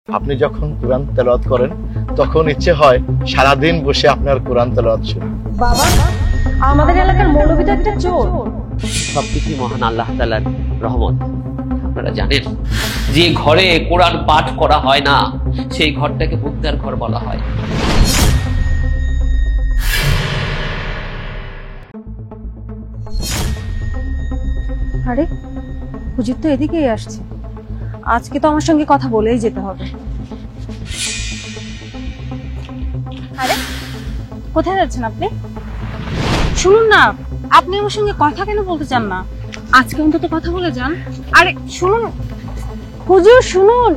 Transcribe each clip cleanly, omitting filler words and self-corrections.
আপনি যখন কোরআন তেলাওয়াত করেন তখন ইচ্ছে হয় সারাদিন বসে আপনার কোরআন তেলাওয়াত শুনি। বাবা, আমাদের এলাকার মৌলভী তো একটা চোর। সবকিছু মহান আল্লাহ তাআলার রহমত। আপনারা জানেন যে ঘরে কোরআন পাঠ করা হয় না সেই ঘরটাকে বুদ্ধার ঘর বলা হয়। আরে হুজুর তো এদিকেই আসছে, আজকে তো আমার সঙ্গে কথা বলেই যেতে হবে। আরে কোথায় যাচ্ছেন আপনি? শুনুন না, আপনি আমার সঙ্গে কথা কেন বলতে চান না? আজকে অন্তত কথা বলে যান। আরে শুনুন হুজুর, শুনুন।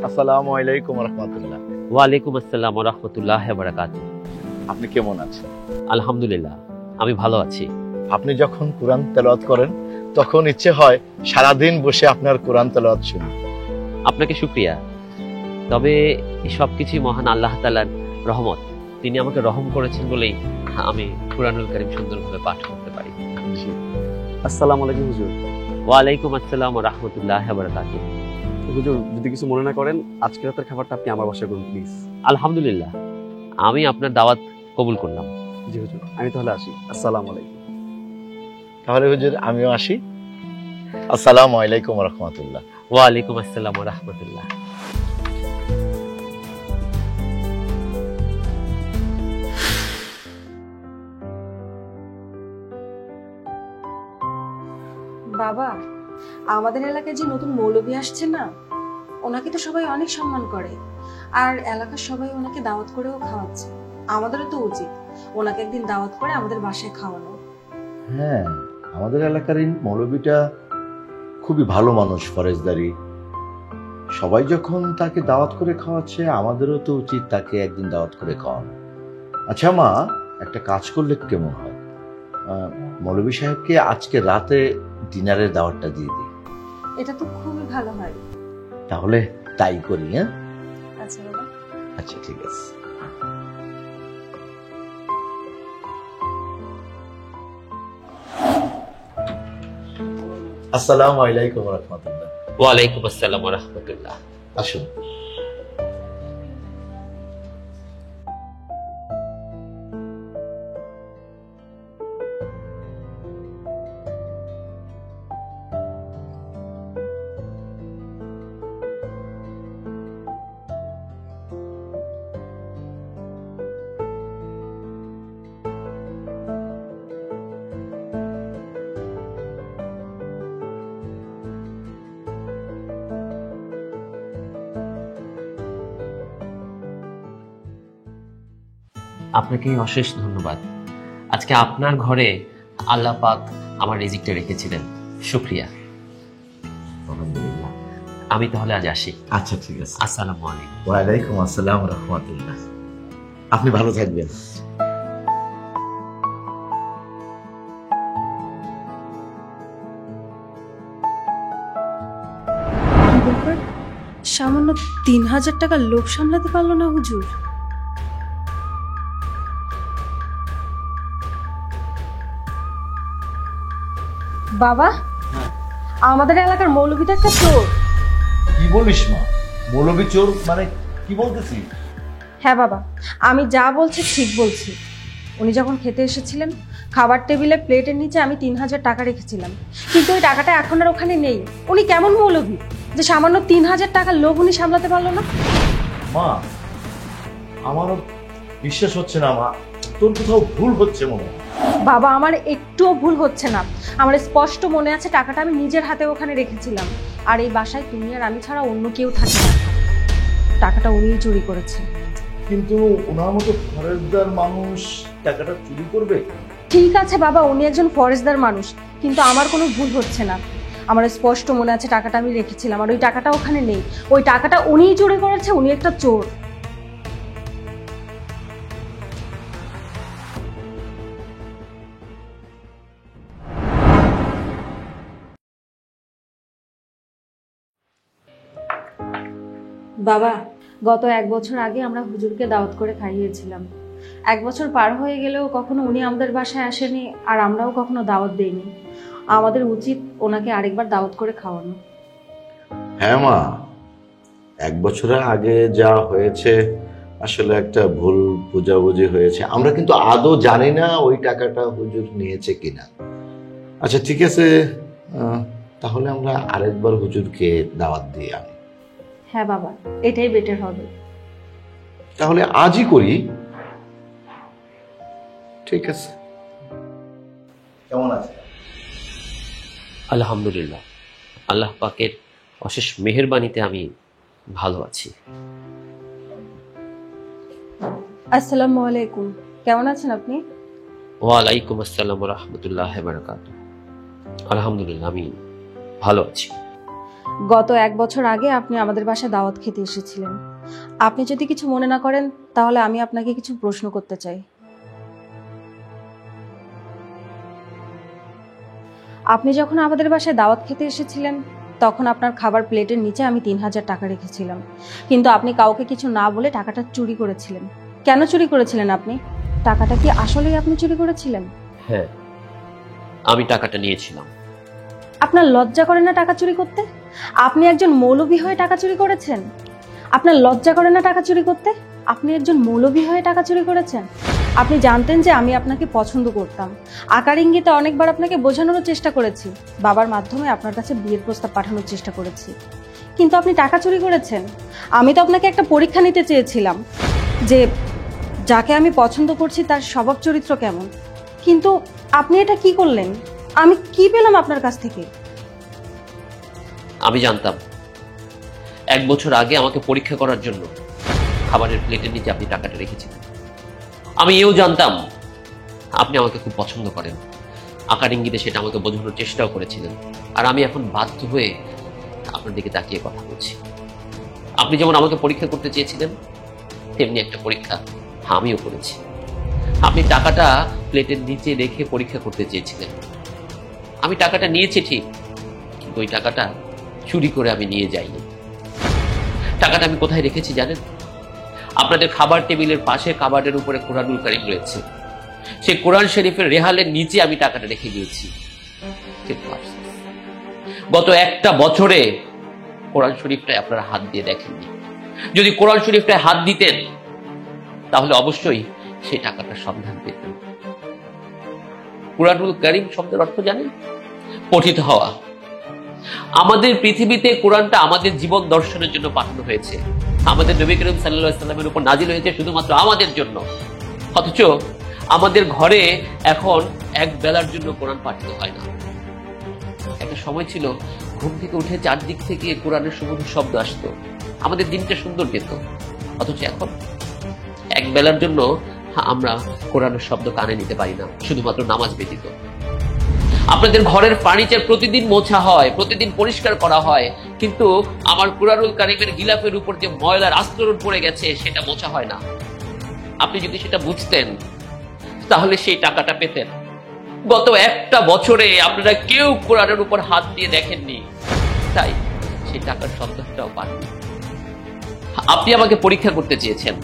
আসসালামু আলাইকুম রাহমাতুল্লাহ। ওয়ালাইকুম আসসালাম ওয়া রাহমাতুল্লাহি ওয়া বারাকাতুহু। আপনি কেমন আছেন? আলহামদুলিল্লাহ, আমি ভালো আছি। আপনি যখন কোরআন তেলাওয়াত করেন তখন ইচ্ছে হয় সারাদিন বসে আপনার কোরআন তেলাওয়াত শুনি। আপনাকে শুকরিয়া। তবে সবকিছু মহান আল্লাহ তাআলার রহমত। তিনি আমাকে রহম করেছেন বলেই আমি কুরআনুল কারীম সুন্দরভাবে পাঠ করতে পারি। আসসালামু আলাইকুম হুজুর। ওয়ালাইকুম আসসালাম ওয়া রাহমাতুল্লাহি ওয়া বারাকাতুহু। হুজুর, যদি কিছু মনে না করেন, আজকের রাতের খাবারটা আপনি আমার বাসায় করুন প্লিজ। আলহামদুলিল্লাহ, আমি আপনার দাওয়াত কবুল করলাম। জি হুজুর, আমি তাহলে আসি। আসসালামু আলাইকুম। তাহলে হুজুর আমিও আসি। আসসালামু আলাইকুম রাহমাতুল্লাহ। ওয়ালাইকুম আসসালাম ওয়া রাহমাতুল্লাহ। বাবা, আমাদের এলাকায় যে নতুন মৌলভী আসছে না, ওনাকে তো সবাই অনেক সম্মান করে, আর এলাকার সবাই ওনাকে দাওয়াত করেও খাওয়াচ্ছে। আমাদেরও তো উচিত ওনাকে একদিন দাওয়াত করে আমাদের বাসায় খাওয়ানো। হ্যাঁ, আমাদের এলাকার এই মৌলবীটা খুবই ভালো মানুষ, ফরেজদারি। সবাই যখন তাকে দাওয়াত করে খাওয়াচ্ছে, আমাদেরও তো উচিত তাকে একদিন দাওয়াত করে খাওয়ানো। আচ্ছা মা, একটা কাজ করলে কেমন হয়? মৌলবী সাহেবকে আজকে রাতে ডিনারের দাওয়াতটা দিয়ে দিই। এটা তো খুবই ভালো হয়। তাহলে তাই করি। হ্যাঁ, আচ্ছা বাবা। আচ্ছা ঠিক আছে। আসসালামু আলাইকুম রাহমাতুল্লাহ। ওয়ালাইকুম আসসালাম ওয়া রাহমাতুল্লাহ। আসুন। আপনাকে অশেষ ধন্যবাদ। আজকে আপনার ঘরে আল্লাহ পাক আমার রিজিকটা রেখেছিলেন। শুকরিয়া। আলহামদুলিল্লাহ। আমি তাহলে আজ আসি। আচ্ছা ঠিক আছে। আসসালামু আলাইকুম। ওয়ালাইকুম আসসালাম রাহমাতুল্লাহ। আপনি ভালো থাকবেন। কি ব্যাপার, সামান্য ৩,০০০ টাকার লোভ সামলাতে পারলো না হুজুর? বাবা, আমাদের এলাকার মৌলভী তো একটা চোর। কি বলিস মা? মৌলবী চোর মানে কি বলতেছিস? হ্যাঁ বাবা, আমি যা বলছি ঠিক বলছি। উনি যখন খেতে এসেছিলেন, খাবার টেবিলে প্লেটের নিচে আমি ৩,০০০ টাকা রেখেছিলাম, কিন্তু ওই টাকাটা এখন আর ওখানে নেই। উনি কেমন মৌলভী যে সামান্য ৩,০০০ টাকার লোভ উনি সামলাতে পারলো না? মা, আমারও বিশ্বাস হচ্ছে না মা, তোর কোথাও ভুল হচ্ছে মনে হয়। বাবা, আমার একটুও ভুল হচ্ছে না। আমার স্পষ্ট মনে আছে টাকাটা আমি নিজের হাতে ওখানে রেখেছিলাম, আর এই বাসায় তুমি আর আমি ছাড়া অন্য কেউ থাকে না। টাকাটা উনিই চুরি করেছে। কিন্তু ওনার মতো ফরেজদার মানুষ টাকাটা চুরি করবে? ঠিক আছে বাবা, উনি একজন ফরেজদার মানুষ, কিন্তু আমার কোনো ভুল হচ্ছে না। আমার স্পষ্ট মনে আছে টাকাটা আমি রেখেছিলাম, আর ওই টাকাটা ওখানে নেই। ওই টাকাটা উনিই চুরি করেছে, উনি একটা চোর। বাবা, গত ১ বছর আগে আমরা হুজুরকে দাওয়াত করে খাইয়েছিলাম। ১ বছর পার হয়ে গেলেও কখনো উনি আমাদের বাসায় আসেনি, আর আমরাও কখনো দাওয়াত দেইনি। আমাদের উচিত ওনাকে আরেকবার দাওয়াত করে খাওয়ানো। হ্যাঁ মা, 1 বছরের আগে যা হয়েছে আসলে একটা ভুল বোঝাবুঝি হয়েছে। আমরা কিন্তু আদৌ জানি না ওই টাকাটা হুজুর নিয়েছে কিনা। আচ্ছা ঠিক আছে, তাহলে আমরা আরেকবার হুজুরকে দাওয়াত দিয়ে আনি। হ্যাঁ বাবা, এটাই বেটার হবে। তাহলে আজই করি। ঠিক আছে, কেমন আছে? আলহামদুলিল্লাহ, আল্লাহ পাকের অশেষ মেহেরবানিতে আমি ভালো আছি। আসসালামু আলাইকুম, কেমন আছেন আপনি? ওয়ালাইকুম আসসালাম ওয়া রাহমাতুল্লাহি ওয়া বারাকাতুহু। আলহামদুলিল্লাহ, আমি ভালো আছি। গত 1 বছর আগে আপনি আমাদের বাসায় দাওয়াত খেতে এসেছিলেন। আপনি যদি কিছু মনে না করেন তাহলে আমি আপনাকে কিছু প্রশ্ন করতে চাই। আপনি যখন আমাদের বাসায় দাওয়াত খেতে এসেছিলেন তখন আপনার খাবার প্লেটের নিচে আমি 3000 টাকা রেখেছিলাম, কিন্তু আপনি কাউকে কিছু না বলে টাকাটা চুরি করেছিলেন। কেন চুরি করেছিলেন আপনি? টাকাটা কি আসলেই আপনি চুরি করেছিলেন? হ্যাঁ, আমি টাকাটা নিয়েছিলাম। আপনার লজ্জা করে না টাকা চুরি করতে? আপনি একজন মৌলবী হয়ে টাকা চুরি করেছেন? আপনার লজ্জা করে না টাকা চুরি করতে? আপনি একজন মৌলবী হয়ে টাকা চুরি করেছেন? আপনি জানতেন যে আমি আপনাকে পছন্দ করতাম। আকার ইঙ্গিতে অনেকবার আপনাকে বোঝানোর চেষ্টা করেছি, বাবার মাধ্যমে আপনার কাছে বিয়ের প্রস্তাব পাঠানোর চেষ্টা করেছি, কিন্তু আপনি টাকা চুরি করেছেন। আমি তো আপনাকে একটা পরীক্ষা নিতে চেয়েছিলাম যে যাকে আমি পছন্দ করছি তার স্বভাব চরিত্র কেমন, কিন্তু আপনি এটা কি করলেন? আমি কি পেলাম আপনার কাছ থেকে? আমি জানতাম 1 বছর আগে আমাকে পরীক্ষা করার জন্য খাবারের প্লেটের নিচে আপনি টাকাটা রেখেছিলেন। আমি এও জানতাম আপনি আমাকে খুব পছন্দ করেন। আকার ইঙ্গিতে সেটা আমাকে বোঝানোর চেষ্টাও করেছিলেন। আর আমি এখন বাধ্য হয়ে আপনার দিকে তাকিয়ে কথা বলছি। আপনি যেমন আমাকে পরীক্ষা করতে চেয়েছিলেন, তেমনি একটা পরীক্ষা আমিও করেছি। আপনি টাকাটা প্লেটের নিচে রেখে পরীক্ষা করতে চেয়েছিলেন। আমি টাকাটা নিয়েছি ঠিক, কিন্তু ওই টাকাটা চুরি করে আমি নিয়ে যাইনি। টাকাটা আমি কোথায় রেখেছি জানেন? আপনাদের খাবার টেবিলের পাশে কাবার্ডের উপরে কোরআনুল কারীম রয়েছে, সেই কোরআন শরীফের রেহালের নিচে আমি টাকাটা রেখে গিয়েছি। গত 1টা বছরে কোরআন শরীফটায় আপনারা হাত দিয়ে দেখেননি। যদি কোরআন শরীফটায় হাত দিতেন তাহলে অবশ্যই সেই টাকাটার সন্ধান পেতেন। কোরআনুল কারীম শব্দের অর্থ জানেন? পঠিত হওয়া। আমাদের পৃথিবীতে কোরআনটা আমাদের জীবন দর্শনের জন্য পাঠানো হয়েছে। আমাদের নবী করিম সাল্লাল্লাহু আলাইহি ওয়াসাল্লামের উপর নাজিল হয়েছে শুধুমাত্র আমাদের জন্য। অথচ আমাদের ঘরে এখন 1 বেলার জন্য কোরআন পাঠিত হয় না। একটা সময় ছিল ঘুম থেকে উঠে চারদিক থেকে কোরআনের সুমধুর শব্দ আসতো, আমাদের দিনটা সুন্দর যেত। অথচ এখন 1 বেলার জন্য আমরা কোরআনের শব্দ কানে নিতে পারি না, শুধুমাত্র নামাজ ব্যতীত। আপনাদের ঘরের ফার্নিচার প্রতিদিন মোছা হয়, প্রতিদিন পরিষ্কার করা হয়, কিন্তু আমার কোরআনুল কারীমের গিলাফের উপর যে ময়লার আস্তরণ পড়ে গেছে সেটা মোছা হয় না। আপনি যদি সেটা বুঝতেন তাহলে সেই টাকাটা পেতেন। গত 1টা বছরে আপনারা কেউ কোরআনের উপর হাত দিয়ে দেখেননি, তাই সেই টাকার সন্ধানটাও পাননি। আপনি আমাকে পরীক্ষা করতে চেয়েছেন,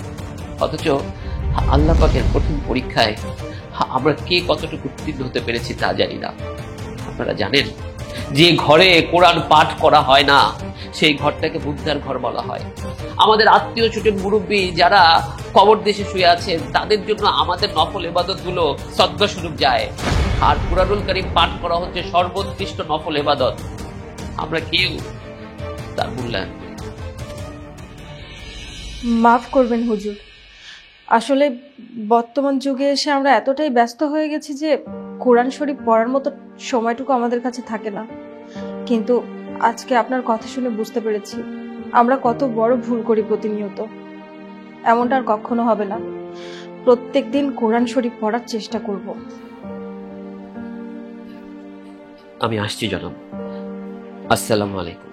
অথচ আল্লাহ পাকের কঠিন পরীক্ষায় আমরা কে কতটুকু উত্তীর্ণ হতে পেরেছি তা জানি না। আপনারা জানেন যে ঘরে কোরআন পাঠ করা হয় না সেই ঘরটাকে মুর্দার ঘর বলা হয়। আমাদের আত্মীয় ছোট মুরব্বী যারা কবর দেশে শুয়ে আছেন তাদের জন্য আমাদের নফল ইবাদত গুলো সদকা স্বরূপ যায়, আর কোরআনুল কারীম পাঠ করা হচ্ছে সর্বোৎকৃষ্ট নফল ইবাদত। আমরা কেউ তার মূল্যায়ন করি না। মাফ করবেন হুজুর, আসলে বর্তমান যুগে এসে আমরা এতটাই ব্যস্ত হয়ে গেছি যে কোরআন শরীফ পড়ার মতো সময়টুকু আমাদের কাছে থাকে না। কিন্তু আজকে আপনার কথা শুনে বুঝতে পেরেছি আমরা কত বড় ভুল করি প্রতিনিয়ত। এমনটা আর কখনো হবে না। প্রত্যেকদিন কোরআন শরীফ পড়ার চেষ্টা করব। আমি আসছি জনাব। আসসালামু আলাইকুম।